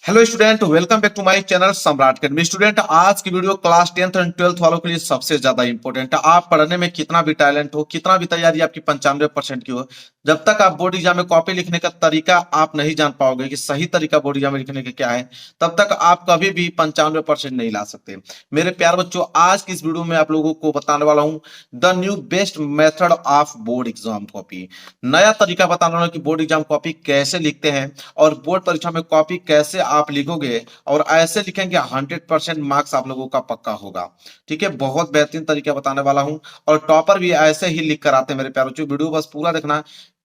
Hello student, welcome back to my channel Samrat academy. Student, आज की video class 10th and 12th वालों के लिए सबसे ज्यादा इंपॉर्टेंट है। आप पढ़ने में कितना भी टैलेंट हो, कितना भी तैयारी आपकी 95% की हो, जब तक आप बोर्ड एग्जाम में कॉपी लिखने का तरीका आप नहीं जान पाओगे कि सही तरीका बोर्ड एग्जाम में लिखने का क्या है, तब तक आप कभी भी 95% नहीं ला सकते। मेरे प्यार बच्चों, आज की इस वीडियो में आप लोगों को बताने वाला हूं the new best method of board exam copy. नया तरीका बताने वाला हूं कि बोर्ड एग्जाम कॉपी कैसे लिखते हैं और बोर्ड परीक्षा में कॉपी कैसे आप लिखोगे और ऐसे लिखेंगे 100% मार्क्स आप लोगों का पक्का होगा। ठीक है, बहुत बेहतरीन तरीका बताने वाला हूं और टॉपर भी ऐसे ही लिख कर आते हैं मेरे प्यारों। वीडियो बस पूरा देखना।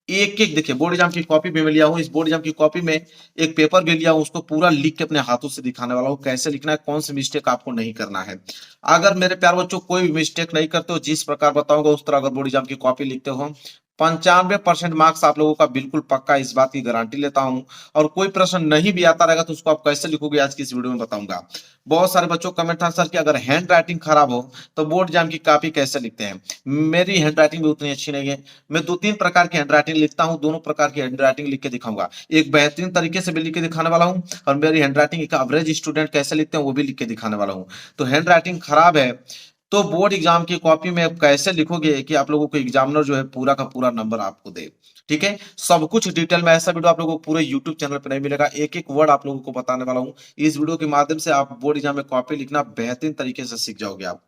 एक एक देखिए, बोर्ड एग्जाम की कॉपी भी मैं लिया हूं। इस बोर्ड एग्जाम की कॉपी में एक पेपर भी लिया हूं, उसको पूरा लिख के अपने हाथों से दिखाने वाला हूं कैसे लिखना है, कौन सी मिस्टेक आपको नहीं करना है। अगर मेरे प्यार बच्चों कोई भी मिस्टेक नहीं करते हो, जिस प्रकार बताऊंगा उस तरह अगर बोर्ड एग्जाम की कॉपी लिखते हो, 95% मार्क्स आप लोगों का बिल्कुल पक्का, इस बात की गारंटी लेता हूं। और कोई प्रश्न नहीं भी आता रहेगा तो उसको आप कैसे लिखोगे आज की इस वीडियो में बताऊंगा। बहुत सारे बच्चों कमेंट था सर कि अगर हैंड राइटिंग खराब हो तो बोर्ड एग्जाम की कॉपी कैसे लिखते हैं। मेरी हैंड राइटिंग भी उतनी अच्छी नहीं है। मैं दो तीन प्रकार की हैंड राइटिंग लिखता हूं, दोनों प्रकार की हैंड राइटिंग लिख के दिखाऊंगा। एक बेहतरीन तरीके से भी लिख के दिखाने वाला हूं और मेरी हैंड राइटिंग एक एवरेज स्टूडेंट कैसे लिखते हैं वो भी लिख के दिखाने वाला हूं। तो हैंड राइटिंग खराब है तो बोर्ड एग्जाम की कॉपी में आप कैसे लिखोगे कि आप लोगों को एग्जामिनर जो है पूरा का पूरा नंबर आपको दे। ठीक है, सब कुछ डिटेल में, ऐसा वीडियो आप लोगों को पूरे यूट्यूब चैनल पर नहीं मिलेगा। एक एक वर्ड आप लोगों को बताने वाला हूं। इस वीडियो के माध्यम से आप बोर्ड एग्जाम में कॉपी लिखना बेहतरीन तरीके से सीख जाओगे। आप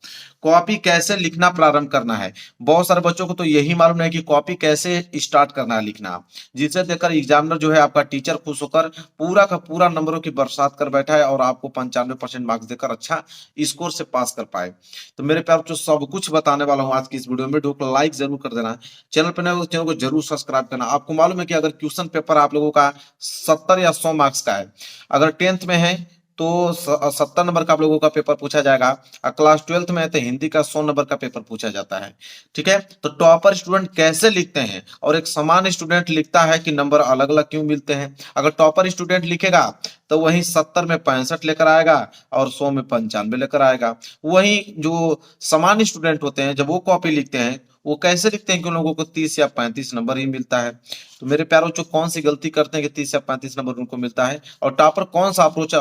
कॉपी कैसे लिखना प्रारंभ करना है, बहुत सारे बच्चों को तो यही मालूम नहीं कि कॉपी कैसे स्टार्ट करना है लिखना, जिसे देखकर एग्जामिनर जो है आपका टीचर खुश होकर पूरा का पूरा नंबरों की बरसात कर बैठा है और आपको 95% मार्क्स देकर अच्छा स्कोर से पास कर पाए। तो मेरे प्यार जो सब कुछ बताने वाला हूं आज की इस वीडियो में, वीडियो को लाइक जरूर कर देना, चैनल पर नए हो तो चैनल को जरूर सब्सक्राइब करना। आपको मालूम है कि अगर क्वेश्चन पेपर आप लोगों का 70 या 100 मार्क्स का है, अगर 10th में है तो 70 नंबर का आप लोगों का पेपर पूछा जाएगा और क्लास 12th में है तो हिंदी का 100 नंबर का पेपर पूछा जाता है। ठीक है, तो टॉपर स्टूडेंट कैसे लिखते हैं और एक सामान्य स्टूडेंट लिखता है कि नंबर अलग अलग क्यों मिलते हैं। अगर टॉपर स्टूडेंट लिखेगा तो वही 70 में 65 लेकर आएगा और 100 में 95 लेकर आएगा। वही जो सामान्य स्टूडेंट होते हैं जब वो कॉपी लिखते हैं वो कैसे लिखते हैं कि उन लोगों को 30 या 35 नंबर ही मिलता है। तो मेरे प्यारों जो कौन सी गलती करते हैं कि 30 या 35 नंबर उनको मिलता है, और टॉपर कौन सा अप्रोच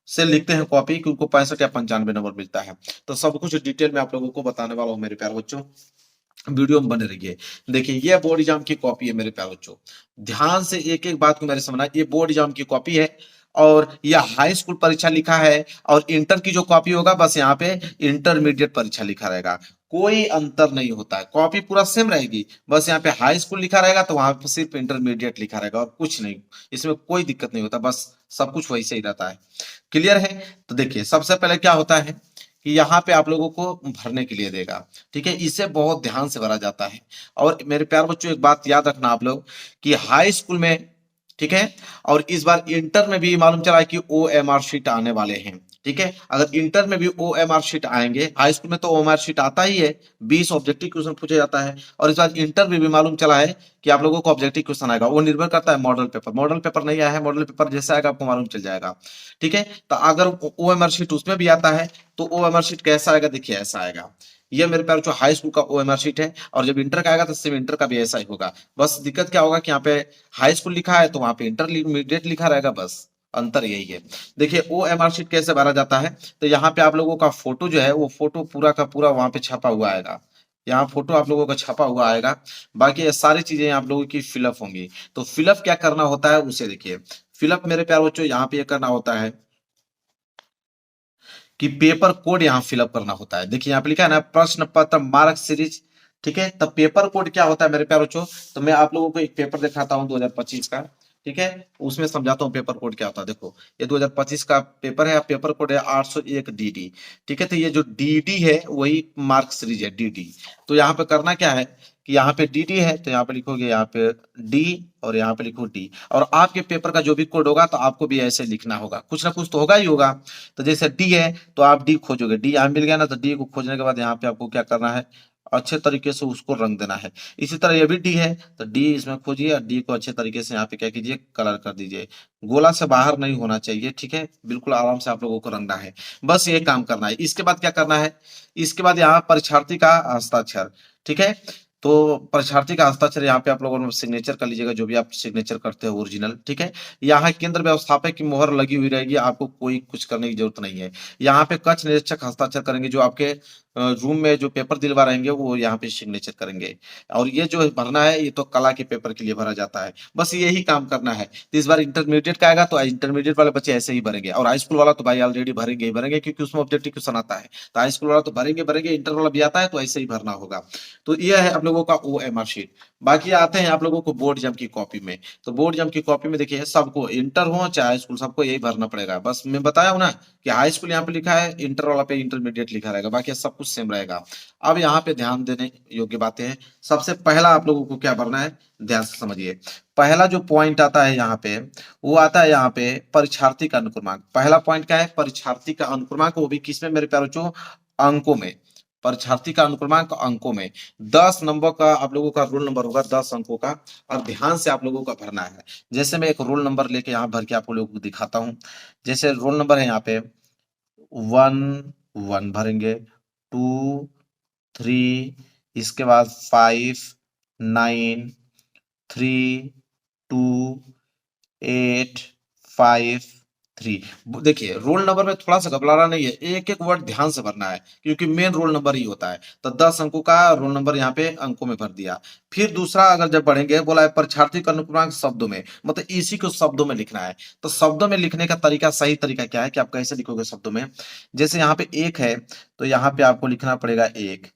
से लिखते हैं कॉपी कि उनको 65 या 95 नंबर मिलता है। तो सब कुछ डिटेल में आप लोगों को बताने वाला हूं मेरे प्यारे बच्चों, वीडियो में बने रहिए। देखिए, ये बोर्ड एग्जाम की कॉपी है मेरे प्यारे बच्चों, ध्यान से एक एक बात को मेरे समझना। ये बोर्ड एग्जाम की कॉपी है और यह हाई स्कूल परीक्षा लिखा है, और इंटर की जो कॉपी होगा बस यहाँ पे इंटरमीडिएट परीक्षा लिखा रहेगा, कोई अंतर नहीं होता है। कॉपी पूरा सेम रहेगी, बस यहाँ पे हाई स्कूल लिखा रहेगा तो वहां पे सिर्फ इंटरमीडिएट लिखा रहेगा और कुछ नहीं। इसमें कोई दिक्कत नहीं होता, बस सब कुछ वैसे ही रहता है। क्लियर है? तो देखिए, सबसे पहले क्या होता है कि यहाँ पे आप लोगों को भरने के लिए देगा। ठीक है, इसे बहुत ध्यान से भरा जाता है। और मेरे प्यार बच्चों एक बात याद रखना आप लोग कि हाई स्कूल में, ठीक है, और इस बार इंटर में भी मालूम चला है कि OMR शीट आने वाले हैं। ठीक है, अगर इंटर में भी OMR शीट आएंगे, हाई स्कूल में तो OMR शीट आता ही है, 20 ऑब्जेक्टिव क्वेश्चन पूछा जाता है, और इस बार इंटर में भी मालूम चला है कि आप लोगों को ऑब्जेक्टिव क्वेश्चन आएगा। वो निर्भर करता है मॉडल पेपर, मॉडल पेपर नहीं आया है, मॉडल पेपर जैसे आएगा आपको मालूम चल जाएगा। ठीक है, तो अगर OMR शीट उसमें भी आता है तो OMR शीट कैसा आएगा, देखिए ऐसा आएगा। ये मेरे प्यार जो हाई स्कूल का OMR शीट है, और जब इंटर का आएगा तो सेम इंटर का भी ऐसा ही होगा। बस दिक्कत क्या होगा कि यहाँ पे हाई स्कूल लिखा है तो वहां पे इंटरमीडिएट लिखा रहेगा, बस अंतर यही है। देखिए, OMR शीट कैसे भरा जाता है, तो यहाँ पे आप लोगों का फोटो जो है वो फोटो पूरा का पूरा वहां पे छपा हुआ आएगा। यहाँ फोटो आप लोगों का छपा हुआ आएगा, बाकी ये सारी चीजें आप लोगों की फिलअप होंगी। तो फिलअप क्या करना होता है उसे देखिए। फिलअप मेरे प्यार बच्चों यहाँ पे ये करना होता है कि पेपर कोड यहाँ फिलअप करना होता है। देखिए यहाँ पे लिखा है ना, प्रश्न पत्र मार्क सीरीज। ठीक है, तब पेपर कोड क्या होता है मेरे प्यारे बच्चों, तो मैं आप लोगों को एक पेपर दिखाता हूँ 2025 का। ठीक है, उसमें समझाता हूँ पेपर कोड क्या होता है। देखो, ये 2025 का पेपर है, पेपर कोड है 801 DD। ठीक है, तो ये जो DD है वही मार्क सीरीज है, DD। तो यहाँ पे करना क्या है कि यहाँ पे DD है तो यहाँ पे लिखोगे यहाँ पे D, और यहाँ पे लिखो D, और आपके पेपर का जो भी कोड होगा तो आपको भी ऐसे लिखना होगा, कुछ ना कुछ तो होगा ही होगा। तो जैसे D है तो आप D खोजोगे, D यहाँ मिल गया ना, तो D को खोजने के बाद यहाँ पे आपको क्या करना है, अच्छे तरीके से उसको रंग देना है। इसी तरह ये भी D है तो D इसमें खोजिए और D को अच्छे तरीके से यहाँ पे क्या कीजिए, कलर कर दीजिए। गोला से बाहर नहीं होना चाहिए। ठीक है, बिल्कुल आराम से आप लोगों को रंगना है, बस ये काम करना है। इसके बाद क्या करना है, इसके बाद यहाँ परीक्षार्थी का हस्ताक्षर। ठीक है, तो परीक्षार्थी का हस्ताक्षर यहाँ पे आप लोगों ने सिग्नेचर कर लीजिएगा, जो भी आप सिग्नेचर करते हो ओरिजिनल, ठीक है। यहाँ केंद्र व्यवस्थापक की मोहर लगी हुई रहेगी, आपको कोई कुछ करने की जरूरत नहीं है। यहाँ पे कक्ष निरीक्षक हस्ताक्षर करेंगे, जो आपके रूम में जो पेपर दिलवा रहेंगे वो यहाँ पे सिग्नेचर करेंगे। और ये जो भरना है ये तो कला के पेपर के लिए भरा जाता है, बस यही काम करना है। तो इस बार इंटरमीडिएट का आएगा तो इंटरमीडिएट वाले बच्चे ऐसे ही भरेंगे, और हाई स्कूल वाला तो भाई ऑलरेडी भरेंगे ही भरेंगे, क्योंकि उसमें ऑब्जेक्टिव क्वेश्चन आता है। तो हाई स्कूल वाला तो भरेंगे भरेंगे, इंटर वाला भी आता है तो ऐसे ही भरना होगा। तो ये है आप लोगों का OMR शीट। बाकी आते हैं आप लोगों को बोर्ड एग्जाम की कॉपी में। तो बोर्ड एग्जाम की कॉपी में देखिए सबको, इंटर हो चाहे हाई स्कूल, सबको यही भरना पड़ेगा। बस मैं बताया हूं ना कि हाई स्कूल यहाँ पे लिखा है, इंटर वाला पे इंटरमीडिएट लिखा रहेगा, बाकी सब कुछ सेम रहेगा। अब यहाँ पे ध्यान देने योग्य बातें हैं। सबसे पहला आप लोगों को क्या भरना है, ध्यान से समझिए। पहला जो पॉइंट आता है यहाँ पे, वो आता है यहाँ पे परीक्षार्थी का अनुक्रमांक। पहला पॉइंट क्या है, परीक्षार्थी का अनुक्रमांक, वो भी किसमें मेरे प्यारे बच्चों, अंकों में। परीक्षार्थी का अनुक्रमांक अंकों में 10 नंबर का आप लोगों का रोल नंबर होगा, 10 अंकों का। और ध्यान से आप लोगों का भरना है। जैसे मैं एक रोल नंबर लेके यहाँ भर के आप लोगों को दिखाता हूँ। जैसे रोल नंबर है यहाँ पे 1 भरेंगे, 2 3, इसके बाद 5 9 3 2 8 5 3। देखिए रोल नंबर में थोड़ा सा घबराना नहीं है, एक एक वर्ड ध्यान से भरना है, क्योंकि मेन रोल नंबर ही होता है। तो 10 अंकों का रोल नंबर यहाँ पे अंकों में भर दिया। फिर दूसरा अगर जब बढ़ेंगे, बोला है परीक्षार्थी का अनुक्रमांक शब्दों में, मतलब इसी को शब्दों में लिखना है। तो शब्दों में लिखने का तरीका, सही तरीका क्या है कि आप कैसे लिखोगे शब्दों में। जैसे यहाँ पे एक है तो यहाँ पे आपको लिखना पड़ेगा एक।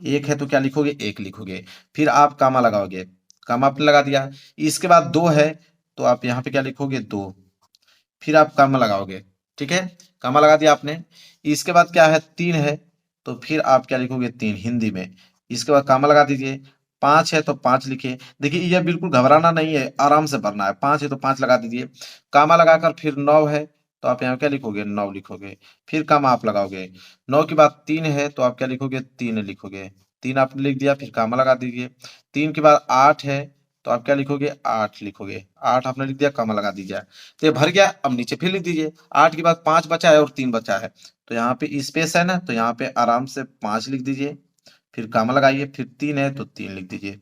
एक है तो क्या लिखोगे, एक लिखोगे। फिर आप कामा लगाओगे, कामा आपने लगा दिया। इसके बाद दो है तो आप यहाँ पे क्या लिखोगे, दो। फिर आप कामा लगाओगे, ठीक है, कामा लगा दिया आपने। इसके बाद क्या है, तीन है तो फिर आप क्या लिखोगे, तीन हिंदी में। इसके बाद कामा लगा दीजिए। पांच है तो पांच लिखिए। देखिए ये बिल्कुल घबराना नहीं है, आराम से भरना है। पांच है तो पांच लगा दीजिए, कामा लगाकर। फिर नौ है तो आप यहाँ क्या लिखोगे, नौ लिखोगे। फिर कामा आप लगाओगे। नौ के बाद तीन है तो आप क्या लिखोगे, तीन लिखोगे। तीन आपने लिख दिया, फिर कामा लगा दीजिए। तीन के बाद आठ है तो आप क्या लिखोगे, आठ लिखोगे। आठ आपने लिख दिया, कामा लगा दीजिए। तो ये भर गया। अब नीचे फिर लिख दीजिए। आठ के बाद पांच बचा है और तीन बचा है, तो यहाँ पे स्पेस है ना, तो यहाँ पे आराम से पांच लिख दीजिए। फिर कामा लगाइए। फिर तीन है तो तीन लिख दीजिए,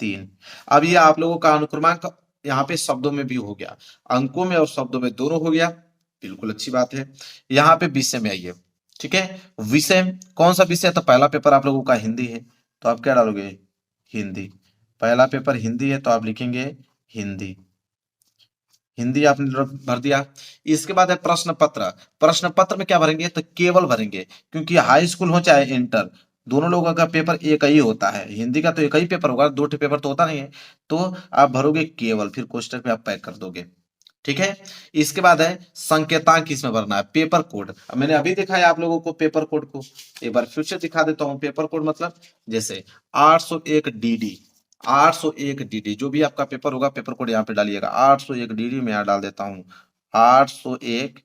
तीन। अब ये आप लोगों का अनुक्रमांक यहाँ पे शब्दों में भी हो गया, अंकों में और शब्दों में दोनों हो गया। बिल्कुल अच्छी बात है। यहाँ पे विषय में आइए, ठीक है। विषय कौन सा विषय है, तो पहला पेपर आप लोगों का हिंदी है तो आप क्या डालोगे, हिंदी। पहला पेपर हिंदी है तो आप लिखेंगे हिंदी। हिंदी आपने भर दिया। इसके बाद है प्रश्न पत्र। प्रश्न पत्र में क्या भरेंगे, तो केवल भरेंगे, क्योंकि हाई स्कूल हो चाहे इंटर, दोनों लोगों का पेपर एक ही होता है। हिंदी का तो एक ही पेपर होगा, दो पेपर तो होता नहीं है। तो आप भरोगे केवल, फिर क्वेश्चन पे आप पैक कर दोगे, ठीक है। इसके बाद है संकेतांक, इसमें भरना है पेपर कोड। अब मैंने अभी दिखाया आप लोगों को पेपर कोड को, एक बार फिर से दिखा देता हूं। पेपर कोड मतलब जैसे 801 DD, 801 DD, जो भी आपका पेपर होगा पेपर कोड यहाँ पे डालिएगा। 801 DD मैं यहाँ डाल देता हूँ, 801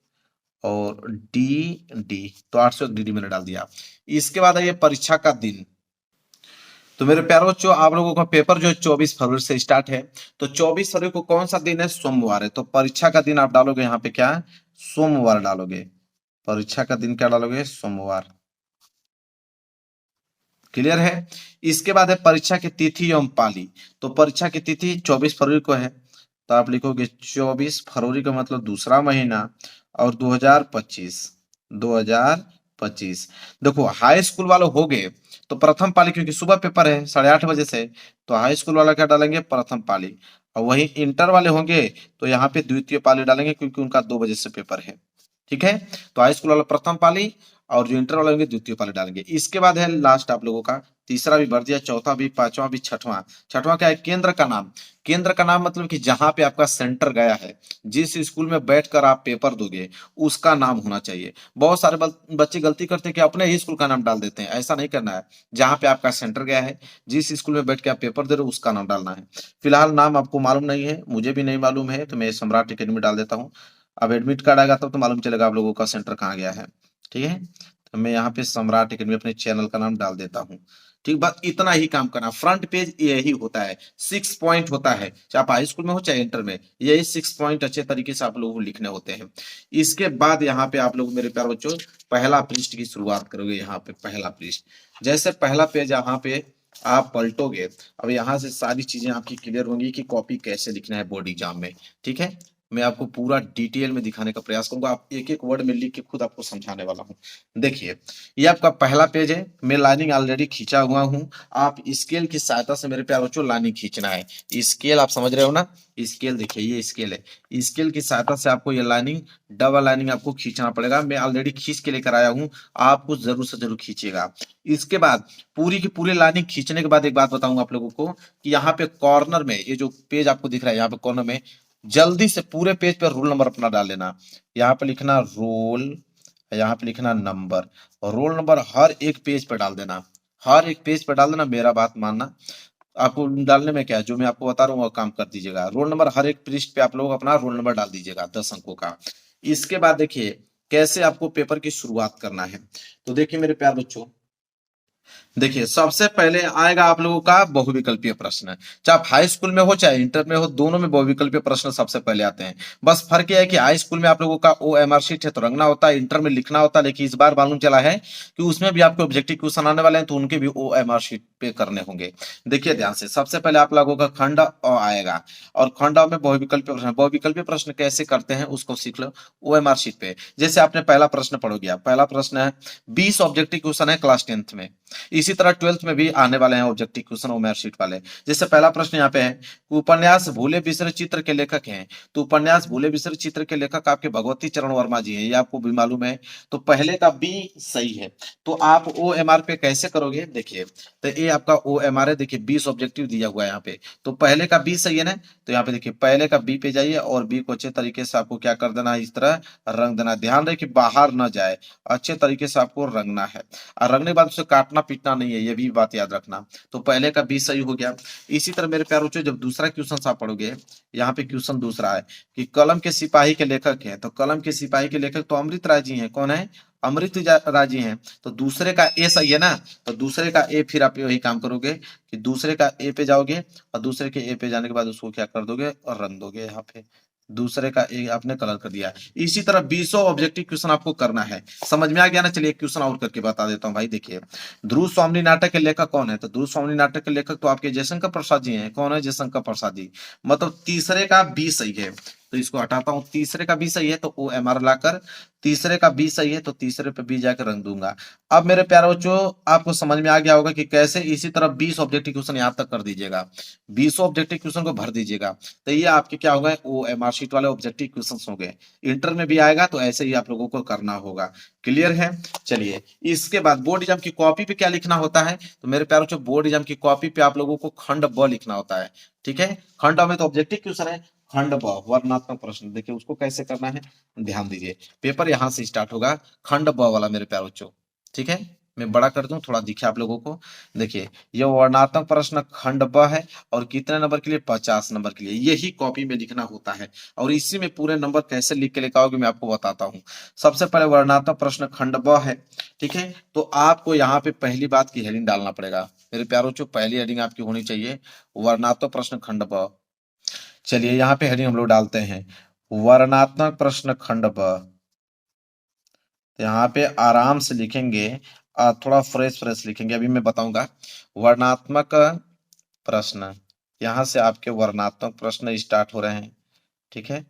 और DD, तो 801 DD मैंने डाल दिया। इसके बाद है ये परीक्षा का दिन। तो मेरे प्यारे बच्चों, आप लोगों का पेपर जो है 24 फरवरी से स्टार्ट है। तो 24 फरवरी को कौन सा दिन है, सोमवार है। तो परीक्षा का दिन आप डालोगे यहाँ पे क्या, सोमवार डालोगे। परीक्षा का दिन क्या डालोगे, सोमवार। क्लियर है। इसके बाद है परीक्षा की तिथि एवं पाली। तो परीक्षा की तिथि 24 फरवरी को है तो आप लिखोगे 24 फरवरी का मतलब दूसरा महीना, और 2025। देखो हाई स्कूल वालों हो गए तो प्रथम पाली, क्योंकि सुबह पेपर है 8:30 बजे से, तो हाई स्कूल वाला क्या डालेंगे, प्रथम पाली। और वही इंटर वाले होंगे तो यहाँ पे द्वितीय पाली डालेंगे, क्योंकि उनका 2 बजे से पेपर है, ठीक है। तो हाई स्कूल वाला प्रथम पाली और जो इंटर वाले होंगे द्वितीय पाली डालेंगे। इसके बाद है लास्ट आप लोगों का, तीसरा भी भर दिया, चौथा भी, पांचवा भी, छठवां। छठवां क्या है, केंद्र का नाम। केंद्र का नाम मतलब कि जहां पे आपका सेंटर गया है, जिस स्कूल में बैठकर आप पेपर दोगे उसका नाम होना चाहिए। बहुत सारे बच्चे गलती करते हैं कि अपने ही स्कूल का नाम डाल देते हैं, ऐसा नहीं करना है। जहां पे आपका सेंटर गया है, जिस स्कूल में बैठ के आप पेपर दे रहे हो उसका नाम डालना है। फिलहाल नाम आपको मालूम नहीं है, मुझे भी नहीं मालूम है, तो मैं सम्राट अकेडमी डाल देता हूँ। अब एडमिट कार्ड आएगा तब तो मालूम चलेगा आप लोगों का सेंटर कहाँ गया है, ठीक है। तो मैं यहाँ पे सम्राट अकेडमी अपने चैनल का नाम डाल देता हूँ, ठीक। बस इतना ही काम करना। फ्रंट पेज यही होता है, 6 पॉइंट होता है, चाहे आप हाई स्कूल में हो चाहे इंटर में, यही 6 पॉइंट अच्छे तरीके से आप लोगों को लिखने होते हैं। इसके बाद यहाँ पे आप लोग मेरे प्यारे बच्चों पहला पृष्ठ की शुरुआत करोगे। यहाँ पे पहला पृष्ठ, जैसे पहला पेज यहाँ पे आप पलटोगे, अब यहाँ से सारी चीजें आपकी क्लियर होंगी कि कॉपी कैसे लिखना है बोर्ड एग्जाम में। ठीक है, मैं आपको पूरा डिटेल में दिखाने का प्रयास करूंगा, आप एक एक वर्ड में लिख के खुद आपको समझाने वाला हूँ। देखिए, ये आपका पहला पेज है, मैं लाइनिंग ऑलरेडी खींचा हुआ हूँ। आप स्केल की सहायता से मेरे प्यारे बच्चों लाइनिंग खींचना है। स्केल आप समझ रहे हो ना, स्केल देखिए, ये स्केल है, स्केल की सहायता से आपको ये लाइनिंग, डबल लाइनिंग आपको खींचना पड़ेगा। मैं ऑलरेडी खींच के लेकर आया हूँ, आपको जरूर से जरूर खींचिएगा। इसके बाद पूरी की पूरी लाइनिंग खींचने के बाद एक बात बताऊंगा आप लोगों को कि यहाँ पे कॉर्नर में ये जो पेज आपको दिख रहा है, यहाँ पे कॉर्नर में जल्दी से पूरे पेज पे रोल नंबर अपना डाल लेना। यहाँ पे लिखना रोल, यहाँ पे लिखना नंबर, और रोल नंबर हर एक पेज पे डाल देना, हर एक पेज पे डाल देना। मेरा बात मानना, आपको डालने में क्या है, जो मैं आपको बता रहा हूँ वो काम कर दीजिएगा। रोल नंबर हर एक पृष्ठ पे आप लोग अपना रोल नंबर डाल दीजिएगा 10 अंकों का। इसके बाद देखिए कैसे आपको पेपर की शुरुआत करना है। तो देखिए मेरे प्यार बच्चों, देखिए सबसे पहले आएगा आप लोगों का बहुविकल्पीय प्रश्न। चाहे आप हाई स्कूल में हो चाहे इंटर में हो, दोनों में बहुविकल्पीय प्रश्न सबसे पहले आते हैं। बस फर्क यह है कि हाई स्कूल में आप लोगों का OMR शीट है तो रंगना होता है, इंटर में लिखना होता है। लेकिन इस बार मालूम चला है कि उसमें भी आपको ऑब्जेक्टिव क्वेश्चन आने वाले हैं, तो उनके भी OMR शीट पे करने होंगे। देखिए ध्यान से, सबसे पहले आप लोगों का खंड अ आएगा, और खंड अ में बहुविकल्पीय प्रश्न। बहुविकल्पीय प्रश्न कैसे करते हैं उसको सीख लो OMR शीट पे। जैसे आपने पहला प्रश्न पढ़ोगे, आप पहला प्रश्न है 20 ऑब्जेक्टिव क्वेश्चन है क्लास 10th में। इसी तरह 12th में भी आने वाले हैं ऑब्जेक्टिव क्वेश्चन ओमेर शीट वाले। जैसे पहला प्रश्न यहाँ पे है, उपन्यास भूले बिसरे चित्र के लेखक हैं। तो उपन्यास भूले बिसरे चित्र के लेखक आपके भगवती चरण वर्मा जी हैं, ये आपको भी मालूम है। तो पहले का बी सही है। तो आप OMR पे कैसे करोगे, देखिए तो ये आपका OMR है, देखिए 20 ऑब्जेक्टिव दिया हुआ है यहाँ पे। तो पहले का बी सही है ना, तो यहाँ पे देखिए पहले का बी पे जाइए और बी को अच्छे तरीके से आपको क्या कर देना है, इस तरह रंग देना। ध्यान रहे कि बाहर ना जाए, अच्छे तरीके से आपको रंगना है। और रंगने के बाद उसे काटना पीटना नहीं है, ये भी बात याद रखना। तो पहले का 20 सही हो गया। इसी तरह मेरे प्यारे बच्चों, जब दूसरा क्वेश्चन आप पढ़ोगे, यहाँ पे क्वेश्चन दूसरा है कि कलम के सिपाही के लेखक हैं। तो कलम के सिपाही के लेखक तो अमृत राय जी हैं। कौन है, अमृत राय जी हैं। तो दूसरे का ए सही है ना, तो दूसरे का ए, फिर आप वही काम करोगे कि दूसरे का ए पे जाओगे, और दूसरे के ए पे जाने के बाद उसको क्या कर दोगे और रंग दोगे। यहाँ पे दूसरे का ए आपने कलर कर दिया। इसी तरह 20 ऑब्जेक्टिव क्वेश्चन आपको करना है। समझ में आ गया ना, चलिए एक क्वेश्चन और करके बता देता हूँ भाई। देखिए, ध्रुव स्वामी नाटक के लेखक कौन है। तो ध्रुव स्वामी नाटक के लेखक तो आपके जयशंकर प्रसाद जी हैं। कौन है, जयशंकर प्रसाद जी। मतलब तीसरे का बी सही है, तो इसको हटाता हूं। तीसरे का बी सही है तो OMR लाकर, तीसरे का बी सही है तो तीसरे पे बी जाकर रंग दूंगा। अब मेरे प्यारे बच्चों, आपको समझ में आ गया होगा कि कैसे। इसी तरह 20 ऑब्जेक्टिव क्वेश्चन यहाँ तक कर दीजिएगा, 20 ऑब्जेक्टिव क्वेश्चन को भर दीजिएगा। तो ये आपके क्या हो गए, OMR शीट वाले ऑब्जेक्टिव क्वेश्चन हो गए। इंटर में भी आएगा तो ऐसे ही आप लोगों को करना होगा। क्लियर है, चलिए इसके बाद बोर्ड एग्जाम की कॉपी पे क्या लिखना होता है। तो मेरे प्यारे बच्चों, बोर्ड एग्जाम की कॉपी पे आप लोगों को खंड ब लिखना होता है। ठीक है, खंड में तो ऑब्जेक्टिव क्वेश्चन है, खंड ब वर्णनात्मक प्रश्न। देखिए उसको कैसे करना है, ध्यान दीजिए। पेपर यहां से स्टार्ट होगा, खंड ब वाला मेरे प्यारे बच्चों। ठीक है, मैं बड़ा कर दूं थोड़ा दिखे आप लोगों को। देखिए ये वर्णनात्मक प्रश्न खंड ब है, और कितने नंबर के लिए, 50 नंबर के लिए। यही कॉपी में लिखना होता है, और इसी में पूरे नंबर कैसे लिख के लेकर आओगे मैं आपको बताता हूँ। सबसे पहले वर्णनात्मक प्रश्न खंड ब है। ठीक है, तो आपको यहाँ पे पहली बात की हेडिंग डालना पड़ेगा मेरे प्यारों चो। पहली हेडिंग आपकी होनी चाहिए वर्णनात्मक प्रश्न खंड ब। चलिए यहाँ पे हेडिंग हम लोग डालते हैं वर्णनात्मक प्रश्न खंड ब। तो यहाँ पे आराम से लिखेंगे, थोड़ा फ्रेश फ्रेश लिखेंगे, अभी मैं बताऊंगा। वर्णात्मक प्रश्न, यहाँ से आपके वर्णात्मक प्रश्न स्टार्ट हो रहे हैं। ठीक है,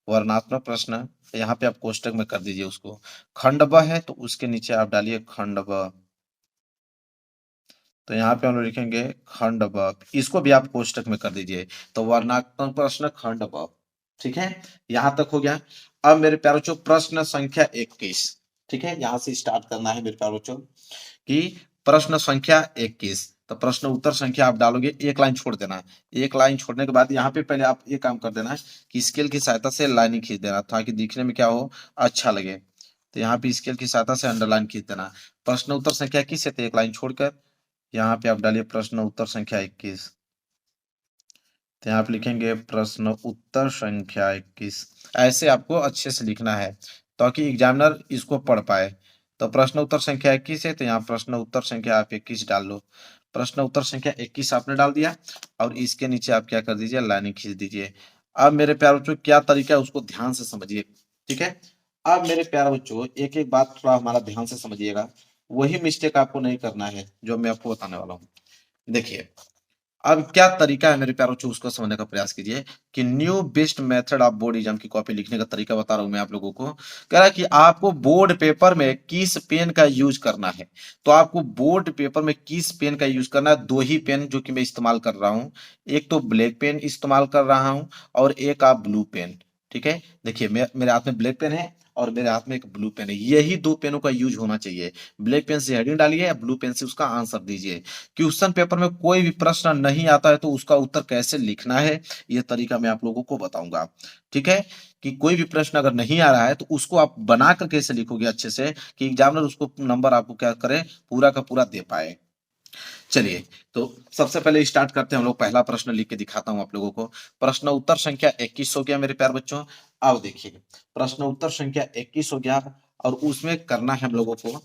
वर्णात्मक प्रश्न यहाँ पे आप कोष्टक में कर दीजिए उसको। खंड ब है तो उसके नीचे आप डालिए खंड ब। तो यहाँ पे हम लोग लिखेंगे खंड ब, इसको भी आप कोष्टक में कर दीजिए। तो वर्णात्मक प्रश्न खंड ब। ठीक है, यहाँ तक हो गया। अब मेरे प्यारे बच्चों, प्रश्न संख्या 21। ठीक है, यहाँ से स्टार्ट करना है मेरे प्यारे बच्चों कि प्रश्न संख्या 21। तो प्रश्न उत्तर संख्या आप डालोगे, एक लाइन छोड़ देना है। एक लाइन छोड़ने के बाद यहाँ पे पहले आप ये काम कर देना है कि स्केल की सहायता से लाइनिंग खींच देना, ताकि दिखने में क्या हो, अच्छा लगे। तो यहाँ पे स्केल की सहायता से अंडरलाइन खींच देना। प्रश्न उत्तर संख्या 21 है तो एक लाइन छोड़कर यहाँ पे आप डालिए प्रश्न उत्तर संख्या 21। तो यहाँ पे लिखेंगे प्रश्न उत्तर संख्या 21। ऐसे आपको अच्छे से लिखना है ताकि एग्जामिनर इसको पढ़ पाए। तो प्रश्न उत्तर संख्या 21 है तो यहाँ प्रश्न उत्तर संख्या आप 21 डाल लो। प्रश्न उत्तर संख्या 21 आपने डाल दिया, और इसके नीचे आप क्या कर दीजिए, लाइनिंग खींच दीजिए। अब मेरे प्यारे बच्चों, क्या तरीका है उसको ध्यान से समझिए। ठीक है, अब मेरे प्यारे बच्चों, एक एक बात थोड़ा हमारा ध्यान से समझिएगा। वही मिस्टेक आपको नहीं करना है जो मैं आपको बताने वाला हूँ। देखिए अब क्या तरीका है मेरे प्यारों, उसको समझने का प्रयास कीजिए कि new best method of board exam की कॉपी लिखने का तरीका बता रहा हूं मैं आप लोगों को। कह रहा है कि आपको बोर्ड पेपर में किस पेन का यूज करना है। तो आपको बोर्ड पेपर में किस पेन का यूज करना है, दो ही पेन जो कि मैं इस्तेमाल कर रहा हूं। एक तो ब्लैक पेन इस्तेमाल कर रहा हूं और एक आप ब्लू पेन। ठीक है, देखिए मेरे हाथ में ब्लैक पेन है और मेरे हाथ में एक ब्लू पेन है, यही दो पेनों का यूज होना चाहिए। ब्लैक पेन से हेडिंग डालिए या ब्लू पेन से उसका आंसर दीजिए। क्वेश्चन पेपर में कोई भी प्रश्न नहीं आता है तो उसका उत्तर कैसे लिखना है, यह तरीका मैं आप लोगों को बताऊंगा। ठीक है, कि कोई भी प्रश्न अगर नहीं आ रहा है तो उसको आप बनाकर कैसे लिखोगे अच्छे से, कि एग्जामिनर उसको नंबर आपको क्या करे, पूरा का पूरा दे पाए। चलिए, तो सबसे पहले स्टार्ट करते हैं हम लोग। पहला प्रश्न लिख के दिखाता हूं आप लोगों को। प्रश्न उत्तर संख्या 21 हो गया मेरे प्यारे बच्चों। अब देखिए, प्रश्न उत्तर संख्या 21 हो गया और उसमें करना है हम लोगों को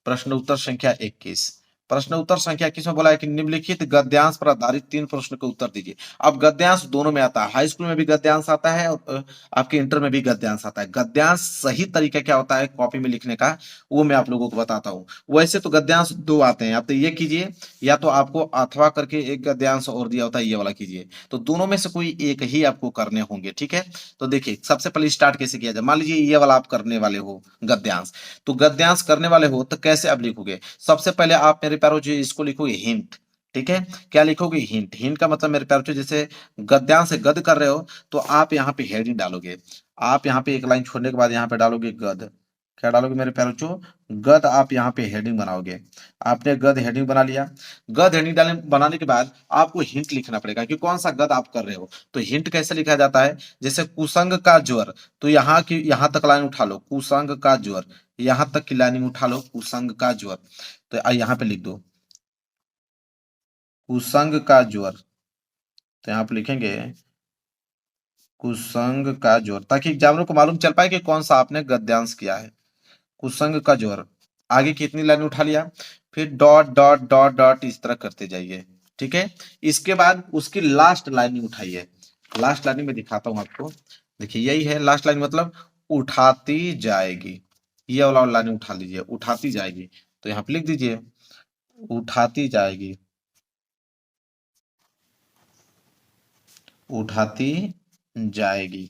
प्रश्न उत्तर संख्या 21। प्रश्न उत्तर संख्या 21 में बोला है कि निम्नलिखित गद्यांश पर आधारित 3 प्रश्न के उत्तर दीजिए। अब गद्यांश दोनों में आता है, हाई स्कूल में भी गद्यांश आता है और आपके इंटर में भी गद्यांश आता है। गद्यांश सही तरीका क्या होता है कॉपी में लिखने का, वो मैं आप लोगों को बताता हूँ। वैसे तो गद्यांश दो आते हैं, आप तो ये कीजिए या तो आपको अथवा करके एक गद्यांश और दिया होता है, ये वाला कीजिए। तो दोनों में से कोई एक ही आपको करने होंगे। ठीक है, तो देखिए सबसे पहले स्टार्ट कैसे किया जाए। मान लीजिए ये वाला आप करने वाले हो गद्यांश, तो गद्यांश करने वाले हो तो कैसे आप लिखोगे। सबसे पहले आप मेरे प्यारो जी इसको लिखोगे हिंट। ठीक है, क्या लिखोगे, हिंट। हिंट का मतलब मेरे प्यारो जी, जैसे गद्यांश से गद कर रहे हो तो आप यहाँ पे हेडिंग डालोगे। आप यहाँ पे एक लाइन छोड़ने के बाद यहाँ पे डालोगे गद। क्या डालोगे मेरे प्यारो चो, गद। आप यहाँ पे हेडिंग बनाओगे। आपने गद हेडिंग बना लिया। गद हेडिंग डालने बनाने के बाद आपको हिंट लिखना पड़ेगा कि कौन सा गद आप कर रहे हो। तो हिंट कैसे लिखा जाता है, जैसे कुसंग का ज्वर, तो यहाँ की यहाँ तक लाइन उठा लो, कुसंग का ज्वर। यहां तक की लाइनिंग उठा लो, कुसंग का ज्वर। तो यहां पे लिख दो कुसंग का ज्वर। तो यहां पे लिखेंगे कुसंग का ज्वर, ताकि एग्जामिनर को मालूम चल पाए कि कौन सा आपने गद्यांश किया है। कुसंग का ज्वर। आगे कितनी लाइन उठा लिया, फिर डॉट डॉट डॉट डॉट इस तरह करते जाइए। ठीक है, इसके बाद उसकी लास्ट लाइनिंग उठाइए। लास्ट लाइनिंग में दिखाता हूं आपको। देखिए यही है लास्ट लाइन, मतलब उठाती जाएगी। ये वाला लाइनिंग उठा लीजिए, उठाती जाएगी। तो यहाँ पे लिख दीजिए उठाती जाएगी, उठाती जाएगी।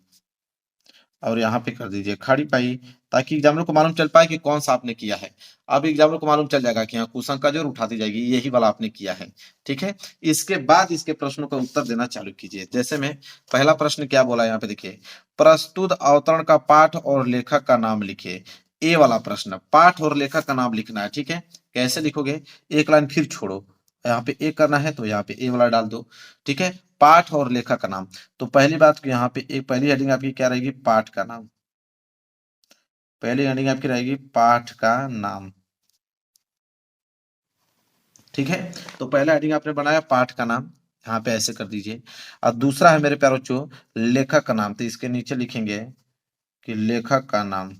और यहाँ पे कर दीजिए खड़ी पाई, ताकि एग्जामिनर को मालूम चल पाए कि कौन सा आपने किया है। अब एग्जामिनर को मालूम चल जाएगा कि हाँ कुसंग का जोर उठाती जाएगी, यही वाला आपने किया है। ठीक है, इसके बाद इसके प्रश्नों का उत्तर देना चालू कीजिए। जैसे में पहला प्रश्न क्या बोला यहाँ पे देखिए, प्रस्तुत अवतरण का पाठ और लेखक का नाम लिखिए। ए वाला प्रश्न, पाठ और लेखक का नाम लिखना है। ठीक है, कैसे लिखोगे, एक लाइन फिर छोड़ो, यहाँ पे ए करना है तो यहाँ पे ए वाला डाल दो। ठीक है, पाठ और लेखक का नाम। तो पहली बात यहाँ पे एक पहली हेडिंग आपकी क्या रहेगी, पाठ का नाम। पहली हेडिंग आपकी रहेगी पाठ का नाम। ठीक है, तो पहला हेडिंग आपने बनाया पाठ का नाम, यहाँ पे ऐसे कर दीजिए। और दूसरा है मेरे प्यारो बच्चों लेखक का नाम, तो इसके नीचे लिखेंगे कि लेखक का नाम।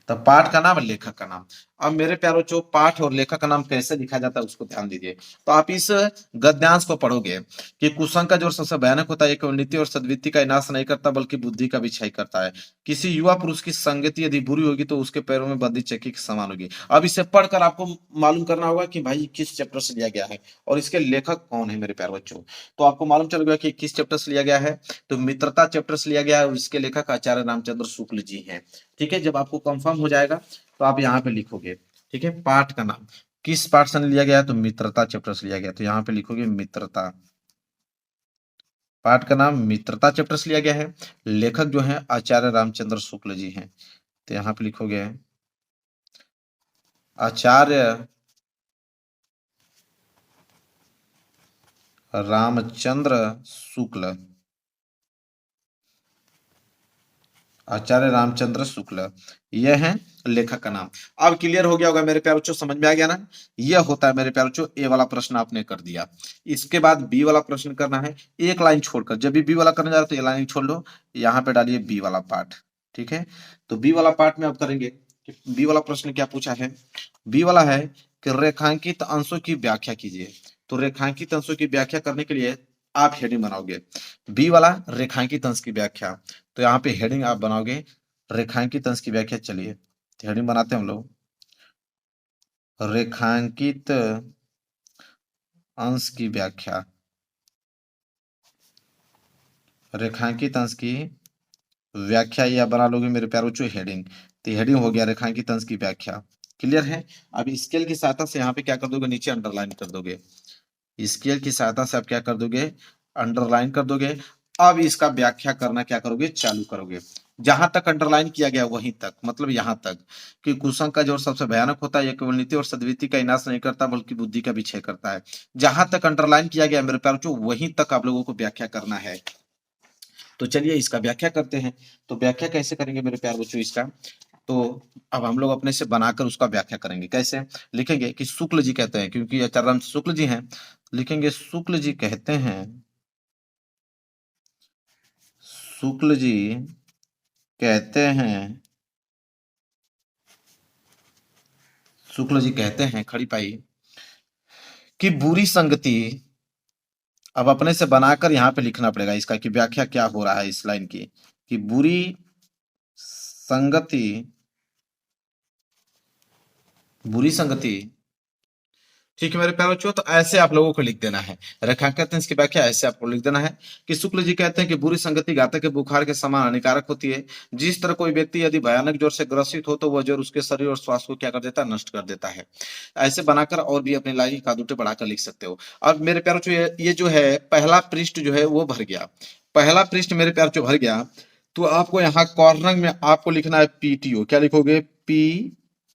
तो पाठ का नाम और लेखक का नाम। अब मेरे प्यारो जो पाठ और लेखक का नाम कैसे लिखा जाता है उसको ध्यान दीजिए। तो आप इस गद्यांश को पढ़ोगे कि कुसंग का जो सबसे भयानक होता है, केवल नीति और सद्वृत्ति का विनाश नहीं करता बल्कि बुद्धि का भी क्षय करता है। किसी युवा पुरुष की संगति यदि बुरी होगी तो उसके पैरों में बंदी चक्की के समान होगी। अब इसे पढ़कर आपको मालूम करना होगा कि भाई किस चैप्टर से लिया गया है और इसके लेखक कौन है मेरे प्यारे बच्चों। तो आपको मालूम चल गया कि किस चैप्टर से लिया गया है। तो मित्रता चैप्टर से लिया गया है और इसके लेखक आचार्य रामचंद्र शुक्ल जी हैं। ठीक है, जब आपको कंफर्म हो जाएगा तो आप यहाँ पे लिखोगे। ठीक है, पाठ का नाम किस पाठ से लिया गया है, तो मित्रता चैप्टर से लिया गया, तो यहाँ पे लिखोगे मित्रता। पाठ का नाम मित्रता चैप्टर से लिया गया है। लेखक जो है आचार्य रामचंद्र शुक्ल जी हैं, तो यहाँ पे लिखोगे आचार्य रामचंद्र शुक्ल। आचार्य रामचंद्र शुक्ल, यह है लेखक का नाम। अब क्लियर हो गया होगा मेरे प्यारे बच्चों, समझ में आ गया ना। यह होता है मेरे प्यारे बच्चों ए वाला प्रश्न आपने कर दिया। इसके बाद बी वाला प्रश्न करना है, एक लाइन छोड़कर। जब भी बी वाला करने जा रहे हो तो ये लाइन छोड़ लो, यहाँ पे डालिए बी वाला पार्ट। ठीक है, तो बी वाला पार्ट में आप करेंगे। बी वाला प्रश्न क्या पूछा है, बी वाला है कि रेखांकित अंशों की व्याख्या कीजिए। तो रेखांकित अंशों की व्याख्या करने के लिए आप हेडिंग बनाओगे बी वाला रेखांकित अंश की व्याख्या। तो यहाँ पे हेडिंग आप बनाओगे रेखांकित अंश की व्याख्या। चलिए हेडिंग बनाते हैं हम लोग, रेखांकित अंश की व्याख्या, रेखांकित अंश की व्याख्या, या बना लोगे मेरे प्यारे बच्चों हेडिंग। तो हेडिंग हो गया रेखांकित अंश की व्याख्या। क्लियर है। अब स्केल की सहायता से यहाँ पे क्या कर दोगे, नीचे अंडरलाइन कर दोगे। स्केल की सहायता से आप क्या कर दोगे, अंडरलाइन कर दोगे। अब इसका व्याख्या करना क्या करोगे, चालू करोगे। जहां तक अंडरलाइन किया गया वहीं तक, मतलब यहां तक कि कुसंग का जोड़ सबसे भयानक होता है, यह केवल नीति और सद्विति का विनाश नहीं करता बल्कि बुद्धि का भी क्षय करता है। जहां तक अंडरलाइन किया गया मेरे प्यारे बच्चों, वहीं तक आप लोगों को व्याख्या करना है। तो चलिए इसका व्याख्या करते हैं। तो व्याख्या कैसे करेंगे मेरे प्यारे बच्चों इसका, तो अब हम लोग अपने से बनाकर उसका व्याख्या करेंगे। कैसे लिखेंगे कि शुक्ल जी कहते हैं, क्योंकि आचार्य शुक्ल जी हैं, लिखेंगे शुक्ल जी कहते हैं, शुक्ल जी कहते हैं, शुक्ल जी कहते हैं खड़ी पाई कि बुरी संगति, अब अपने से बनाकर यहां पे लिखना पड़ेगा इसका कि व्याख्या क्या हो रहा है इस लाइन की, कि बुरी संगति, बुरी संगति, ठीक है मेरे प्यारे बच्चों। तो ऐसे आप लोगों को लिख देना है, रेखांकित अंश की व्याख्या ऐसे आपको लिख देना है कि शुक्ल जी कहते हैं कि बुरी संगति घातक के बुखार के समान हानिकारक होती है। जिस तरह कोई व्यक्ति यदि भयानक ज्वर से ग्रसित हो तो वह ज्वर उसके शरीर और स्वास्थ्य को क्या कर देता है, नष्ट कर देता है। ऐसे बनाकर और भी अपनी लाइन का दूटे बढ़ाकर लिख सकते हो। अब मेरे प्यारे बच्चों ये जो है पहला पृष्ठ जो है वो भर गया, पहला पृष्ठ मेरे प्यारे बच्चों भर गया। तो आपको यहाँ कॉर्नर में आपको लिखना है पीटीओ, क्या लिखोगे,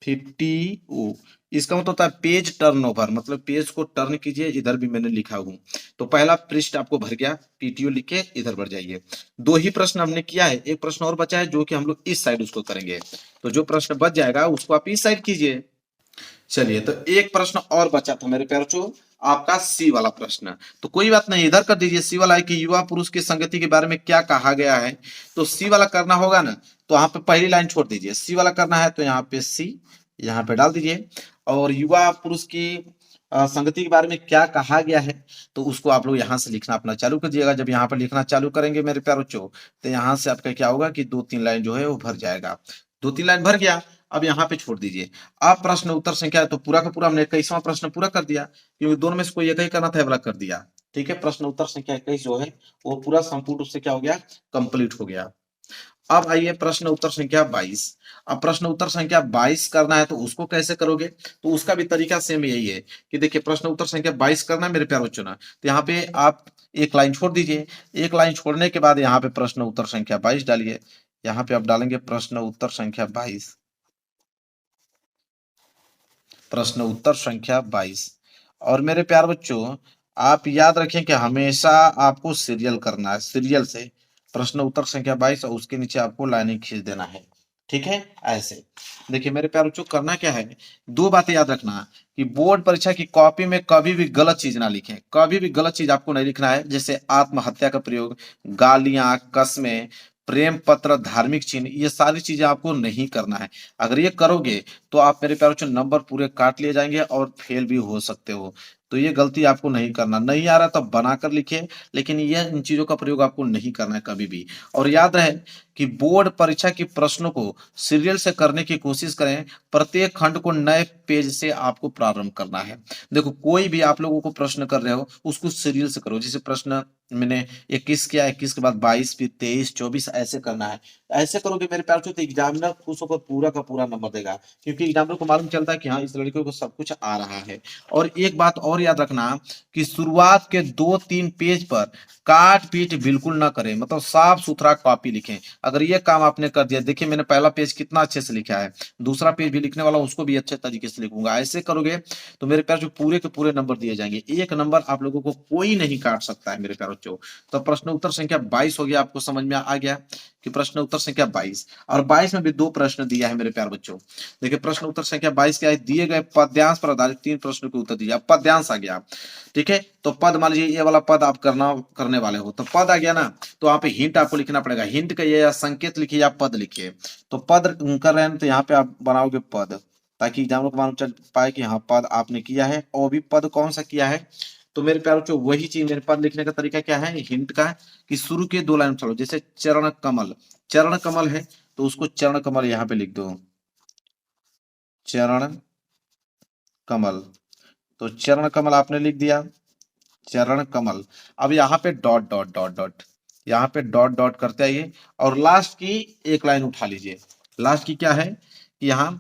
P50O। इसका मतलब होता है पेज टर्नओवर, मतलब पेज को टर्न कीजिए, इधर भी मैंने लिखा हूं। तो पहला पृष्ठ आपको भर गया, पीटीओ लिख के इधर बढ़ जाइए। दो ही प्रश्न हमने किया है, एक प्रश्न और बचा है जो कि हम लोग इस साइड उसको करेंगे। तो जो प्रश्न बच जाएगा उसको आप इस साइड कीजिए। चलिए, तो एक प्रश्न और बचा था मेरे प्यारे बच्चों, आपका सी वाला प्रश्न। तो कोई बात नहीं, इधर कर दीजिए। सी वाला है कि युवा पुरुष की संगति के बारे में क्या कहा गया है। तो सी वाला करना होगा ना, तो यहाँ पे पहली लाइन छोड़ दीजिए। सी वाला करना है तो यहाँ पे सी यहाँ पे डाल दीजिए। और युवा पुरुष की संगति के बारे में क्या कहा गया है, तो उसको आप लोग यहाँ से लिखना अपना चालू कर दिएगा। जब यहाँ पर लिखना चालू करेंगे मेरे प्यारे बच्चों, तो यहाँ से आपका क्या होगा कि दो तीन लाइन जो है वो भर जाएगा। दो तीन लाइन भर गया, अब यहाँ पे छोड़ दीजिए। अब प्रश्न उत्तर संख्या है, तो पूरा का पूरा हमने 21वां प्रश्न पूरा कर दिया, क्योंकि दोनों में से कोई एक ही करना था, वाला कर दिया। ठीक है, प्रश्न उत्तर संख्या 21 जो है वो पूरा संपूर्ण रूप से क्या हो गया, कंप्लीट हो गया। अब आइए प्रश्न उत्तर संख्या 22। अब प्रश्न उत्तर संख्या 22 करना है तो उसको कैसे करोगे, तो उसका भी तरीका सेम यही है कि देखिए प्रश्न उत्तर संख्या 22 करना है मेरे प्यारे बच्चों ना, तो यहाँ पे आप एक लाइन छोड़ दीजिए। एक लाइन छोड़ने के बाद यहाँ पे प्रश्न उत्तर संख्या 22 डालिए। यहाँ पे आप डालेंगे प्रश्न उत्तर संख्या 22, प्रश्न उत्तर संख्या 22। और मेरे प्यार बच्चों, आप याद रखें कि हमेशा आपको सीरियल करना है, सीरियल से प्रश्न उत्तर संख्या 22 और उसके नीचे आपको लाइनिंग खींच देना है। ठीक है, ऐसे देखिए मेरे प्यार बच्चों, करना क्या है, दो बातें याद रखना कि बोर्ड परीक्षा की कॉपी में कभी भी गलत चीज ना लिखें, कभी भी गलत चीज आपको नहीं लिखना है। जैसे आत्महत्या का प्रयोग, गालियां, कस्में, प्रेम पत्र, धार्मिक चिन्ह, ये सारी चीजें आपको नहीं करना है। अगर ये करोगे तो आप मेरे प्यारे बच्चों नंबर पूरे काट लिए जाएंगे और फेल भी हो सकते हो। तो ये गलती आपको नहीं करना। नहीं आ रहा तो बनाकर लिखिए, लेकिन ये इन चीजों का प्रयोग आपको नहीं करना है कभी भी। और याद रहे कि बोर्ड परीक्षा के प्रश्नों को सीरियल से करने की कोशिश करें। प्रत्येक खंड को नए पेज से आपको प्रारंभ करना है। देखो कोई भी आप लोगों को प्रश्न कर रहे हो उसको सीरियल से करो। जैसे प्रश्न मैंने 21 किया, 21 के बाद 22, फिर 23, 24 ऐसे करना है। ऐसे करोगे मेरे प्यार तो एग्जामिनर खुश होकर पूरा का पूरा नंबर देगा, क्योंकि एग्जामिनर को मालूम चलता है कि हाँ इस लड़के को सब कुछ आ रहा है। और एक बात और याद रखना कि शुरुआत के 2-3 पेज पर काट पीट बिल्कुल ना करें, मतलब साफ सुथरा कॉपी लिखें। अगर ये काम आपने कर दिया, देखिए मैंने पहला पेज कितना अच्छे से लिखा है, दूसरा पेज भी लिखने वाला उसको भी अच्छे तरीके से लिखूंगा। ऐसे करोगे तो मेरे प्यार जो पूरे के पूरे नंबर दिए जाएंगे, एक नंबर आप लोगों को कोई नहीं काट सकता है मेरे प्यार बच्चों। तो प्रश्न उत्तर संख्या 22 हो गया, आपको समझ में आ गया कि प्रश्न उत्तर संख्या 22। और 22 में भी दो प्रश्न दिया है मेरे प्यार बच्चों। देखिए प्रश्न उत्तर संख्या 22 क्या है, दिए गए पद्यांश पर आधारित 3 प्रश्नों के उत्तर दीजिए। अब पद्यांश आ गया, ठीक है, तो पद मान लीजिए ये वाला पद आप करने वाले हो, तो पद आ गया ना, तो यहाँ पे हिंट आपको लिखना पड़ेगा। हिंट का ये या संकेत लिखिए या पद लिखिए। तो पद कर रहे हैं तो यहाँ पे आप बनाओगे पद, ताकि एग्जाम को मालूम चल पाए कि हाँ पद आपने किया है, और भी पद कौन सा किया है। तो मेरे प्यारे बच्चों वही चीज, मेरे पद लिखने का तरीका क्या है, हिंट का है कि शुरू के दो लाइन चलो। जैसे चरण कमल, चरण कमल है तो उसको चरण कमल यहाँ पे लिख दो। चरण कमल। तो चरण कमल आपने लिख दिया, चरण कमल। अब यहाँ पे डॉट डॉट डॉट डॉट, यहाँ पे डॉट डॉट करते आइए और लास्ट की एक लाइन उठा लीजिए। लास्ट की क्या है कि यहाँ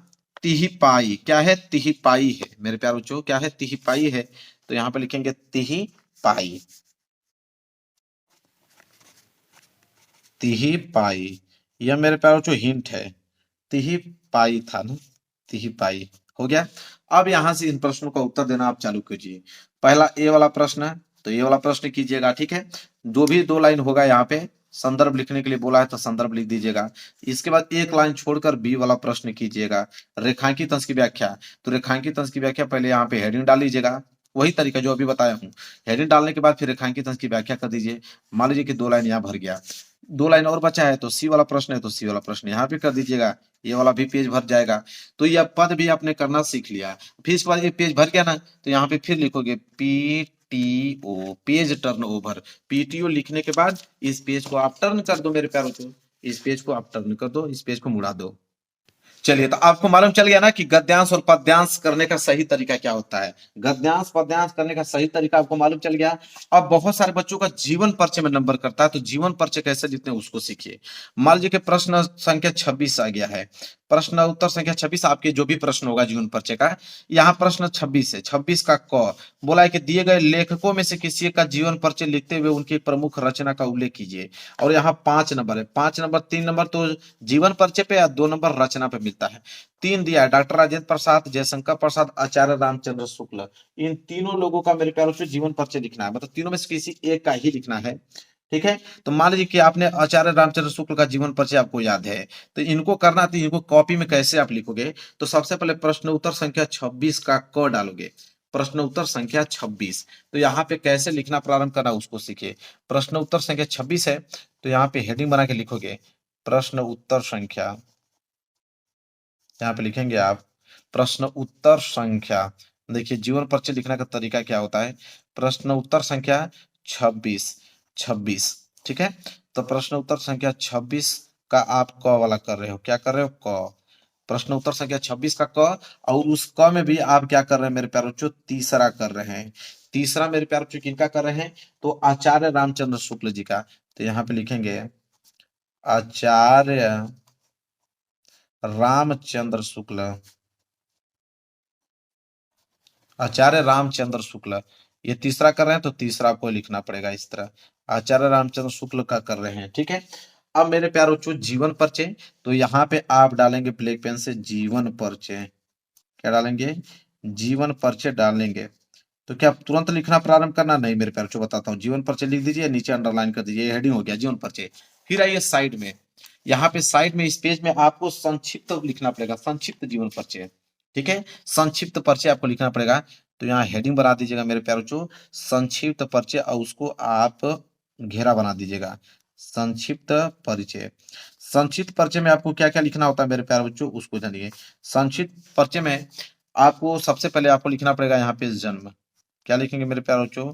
तिहिपाई, क्या है तिहिपाई है मेरे प्यारे बच्चों, क्या है तिहिपाई है। तो यहाँ पे लिखेंगे तिहिपाई, तिहिपाई। यह मेरे प्यारे बच्चों हिंट है, तिहिपाई था ना, तिहिपाई हो गया। अब यहां से इन प्रश्नों का उत्तर देना आप चालू कीजिए। पहला ए वाला प्रश्न है, तो ये वाला प्रश्न कीजिएगा, ठीक है। जो भी दो लाइन होगा यहाँ पे संदर्भ लिखने के लिए बोला है तो संदर्भ लिख दीजिएगा। इसके बाद एक लाइन छोड़कर बी वाला प्रश्न कीजिएगा, रेखांकित अंश की व्याख्या। तो रेखांकित अंश की व्याख्या पहले यहाँ पे हेडिंग डाल लीजिएगा, वही तरीका जो अभी बताया हूँ। हेडिंग डालने के बाद फिर रेखांकित अंश की व्याख्या कर दीजिए। मान लीजिए कि दो लाइन यहाँ भर गया, दो लाइन और बचा है तो सी वाला प्रश्न है तो सी वाला प्रश्न यहाँ पे कर दीजिएगा, ये वाला भी पेज भर जाएगा। तो यह पद भी आपने करना सीख लिया। फिर इसके बाद ये पेज भर गया ना, तो यहाँ पे फिर लिखोगे PTO, page turn over. PTO लिखने के बाद इस पेज को आप टर्न कर दो मेरे प्यारों को, इस पेज को आप टर्न कर दो, इस पेज को मुड़ा दो। चलिए, तो आपको मालूम चल गया ना कि गद्यांश और पद्यांश करने का सही तरीका क्या होता है। गद्यांश पद्यांश करने का सही तरीका आपको मालूम चल गया। अब बहुत सारे बच्चों का जीवन परिचय में नंबर करता है, तो जीवन परिचय कैसे लिखते हैं उसको सीखिए। मान लीजिए कि प्रश्न संख्या 26 आ गया है, प्रश्न उत्तर संख्या 26, आपके जो भी प्रश्न होगा जीवन परिचय का, यहाँ प्रश्न 26 है। 26 का क बोला है कि दिए गए लेखकों में से किसी एक का जीवन परिचय लिखते हुए उनकी प्रमुख रचना का उल्लेख कीजिए। और यहाँ 5 नंबर है, 5 नंबर, 3 नंबर तो जीवन परिचय पे या 2 नंबर रचना पे मिलता है। 3 दिया है डॉक्टर राजेंद्र प्रसाद, जयशंकर प्रसाद, आचार्य रामचंद्र शुक्ल। इन तीनों लोगों का मेरे प्यारों से जीवन परिचय लिखना है, मतलब तीनों में से किसी एक का ही लिखना है, ठीक है। तो मान लीजिए कि आपने आचार्य रामचंद्र शुक्ल का जीवन परिचय आपको याद है, तो इनको करना, तो इनको कॉपी में कैसे आप लिखोगे। तो सबसे पहले प्रश्न उत्तर संख्या 26 का क डालोगे, प्रश्न उत्तर संख्या 26। तो यहाँ पे कैसे लिखना प्रारंभ करना उसको सीखिए। प्रश्न उत्तर संख्या 26 है, तो यहाँ पे हेडिंग बना के लिखोगे प्रश्न उत्तर संख्या, यहाँ पे लिखेंगे आप प्रश्न उत्तर संख्या। देखिए जीवन परिचय लिखने का तरीका क्या होता है, प्रश्न उत्तर संख्या 26, 26, ठीक है। तो प्रश्न उत्तर संख्या 26 का आप क वाला कर रहे हो, क्या कर रहे हो, क। प्रश्न उत्तर संख्या 26 का क, और उस क में भी आप क्या कर रहे हैं मेरे प्यारे बच्चों, तीसरा कर रहे हैं। तीसरा मेरे प्यारे बच्चों किनका कर रहे हैं, तो आचार्य रामचंद्र शुक्ल जी का। तो यहाँ पे लिखेंगे आचार्य रामचंद्र शुक्ल, आचार्य रामचंद्र शुक्ल। ये तीसरा कर रहे हैं तो तीसरा आपको लिखना पड़ेगा इस तरह, आचार्य रामचंद्र शुक्ल का कर रहे हैं, ठीक है। अब मेरे प्यारे बच्चों जीवन परिचय, तो यहाँ पे आप डालेंगे ब्लैक पेन से जीवन परिचय, क्या डालेंगे, जीवन परिचय डालेंगे। तो क्या तुरंत लिखना प्रारंभ करना, नहीं मेरे प्यारे बच्चों बताता हूँ। जीवन परिचय लिख दीजिए, नीचे अंडरलाइन कर दीजिए, हेडिंग हो गया जीवन परिचय। फिर आइए साइड में, यहाँ पे साइड में इस पेज में आपको संक्षिप्त लिखना पड़ेगा, संक्षिप्त जीवन परिचय, ठीक है। संक्षिप्त परिचय आपको लिखना पड़ेगा। तो यहाँ हेडिंग बना दीजिएगा मेरे प्यारे बच्चों संक्षिप्त परिचय, और उसको आप घेरा बना दीजिएगा, संक्षिप्त परिचय। संक्षिप्त परिचय में आपको क्या क्या लिखना होता है मेरे प्यारे बच्चों उसको जानिए। संक्षिप्त परिचय में आपको सबसे पहले आपको लिखना पड़ेगा यहाँ पे जन्म, क्या लिखेंगे मेरे प्यारे बच्चों,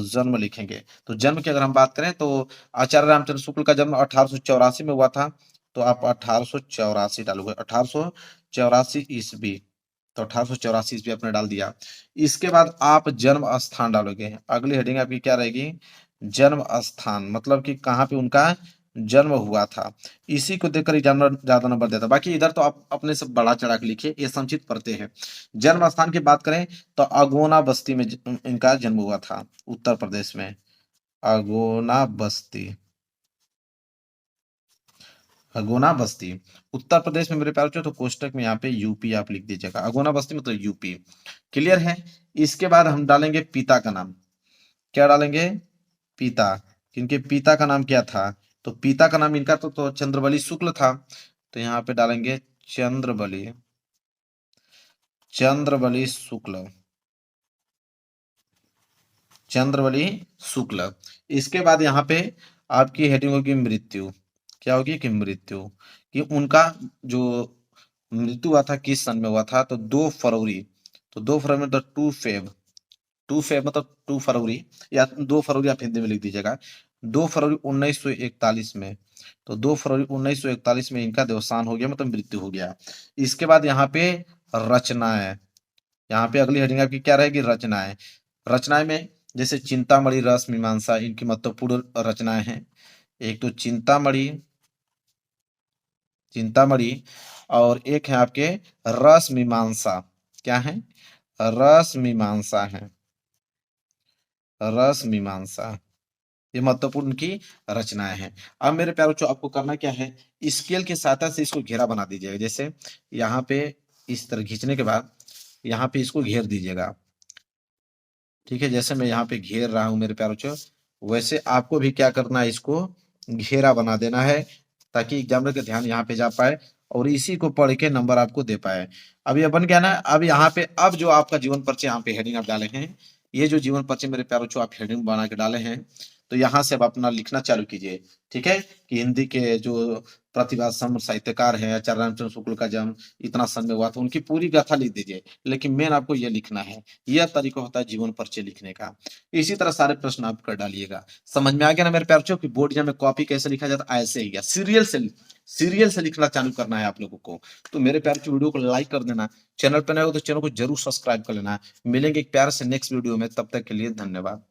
जन्म लिखेंगे। तो जन्म की अगर हम बात करें तो आचार्य रामचंद्र शुक्ल का जन्म 1884 में हुआ था, तो आप 1884 डालोगे, 1884 ईस्वी। तो 1884 ईस्वी आपने डाल दिया। इसके बाद आप जन्म स्थान डालोगे, अगली हेडिंग आपकी क्या रहेगी, जन्म स्थान, मतलब कि कहाँ पे उनका जन्म हुआ था। इसी को देखकर एग्जामिनर ज्यादा नंबर देता। बाकी इधर तो आप अपने से बढ़ा चढ़ा के लिखिए, ये संक्षिप्त पढ़ते हैं। जन्म स्थान की बात करें तो अगोना बस्ती में इनका जन्म हुआ था, उत्तर प्रदेश में, अगोना बस्ती, अगोना बस्ती उत्तर प्रदेश में मेरे प्यारे बच्चों। तो कोष्टक में यहाँ पे यूपी आप लिख दीजिएगा, अगोना बस्ती मतलब यूपी, क्लियर है। इसके बाद हम डालेंगे पिता का नाम, क्या डालेंगे, पिता। इनके पिता का नाम क्या था, तो पिता का नाम इनका तो चंद्रबली शुक्ल था। तो यहाँ पे डालेंगे चंद्रबली, चंद्रबली शुक्ल, चंद्रबली शुक्ल। इसके बाद यहाँ पे आपकी हेडिंग होगी मृत्यु, क्या होगी कि मृत्यु, कि उनका जो मृत्यु हुआ था किस सन में हुआ था, तो 2 फरवरी, तो 2 फरवरी मतलब 2 फेब, 2 फेब मतलब 2 फरवरी, या 2 फरवरी आप हिंदी में लिख दीजिएगा, 2 फरवरी 1941 में। तो 2 फरवरी 1941 में इनका देवसान हो गया, मतलब मृत्यु हो गया। इसके बाद यहाँ पे रचनाएं। यहाँ पे अगली हेडिंग आपकी क्या रहेगी? रचनाएं। रचनाएं में जैसे चिंतामणि, रस, मीमांसा, इनकी महत्वपूर्ण रचनाएं हैं। एक तो चिंतामणि, चिंतामणि, और एक है आपके रस मीमांसा। क्या है? रस मीमांसा है, रस मीमांसा। ये महत्वपूर्ण की रचनाएं हैं। अब मेरे प्यारे बच्चों, आपको करना क्या है? स्केल की सहायता से इसको घेरा बना दीजिएगा। जैसे यहाँ पे इस तरह खींचने के बाद यहाँ पे इसको घेर दीजिएगा। ठीक है, जैसे मैं यहाँ पे घेर रहा हूँ मेरे प्यारे बच्चों, वैसे आपको भी क्या करना है? इसको घेरा बना देना है, ताकि एग्जामिनर का ध्यान यहाँ पे जा पाए और इसी को पढ़ के नंबर आपको दे पाए। अब ये बन गया ना। अब यहाँ पे अब जो आपका जीवन परिचय यहाँ पे हेडिंग आप डाले हैं, ये जो जीवन परिचय मेरे प्यारे बच्चों आप हेडिंग बना के डाले हैं, तो यहाँ से अब अपना लिखना चालू कीजिए। ठीक है, कि हिंदी के जो प्रतिभा सम साहित्यकार हैं आचार्य रामचंद्र शुक्ल का जन्म इतना सन में हुआ था, उनकी पूरी गाथा लिख दीजिए। लेकिन मेन आपको ये लिखना है। यह तरीका होता है जीवन परिचय लिखने का। इसी तरह सारे प्रश्न आप कर डालिएगा। समझ में आ गया ना मेरे प्यारे बच्चों कि बोर्ड एग्जाम में कॉपी कैसे लिखा जाता है? ऐसे ही गया, सीरियल से लिखना चालू करना है आप लोगों को। तो मेरे प्यारे बच्चों, वीडियो को लाइक कर देना, चैनल पर नए हो तो चैनल को जरूर सब्सक्राइब कर लेना। मिलेंगे एक प्यारे से नेक्स्ट वीडियो में, तब तक के लिए धन्यवाद।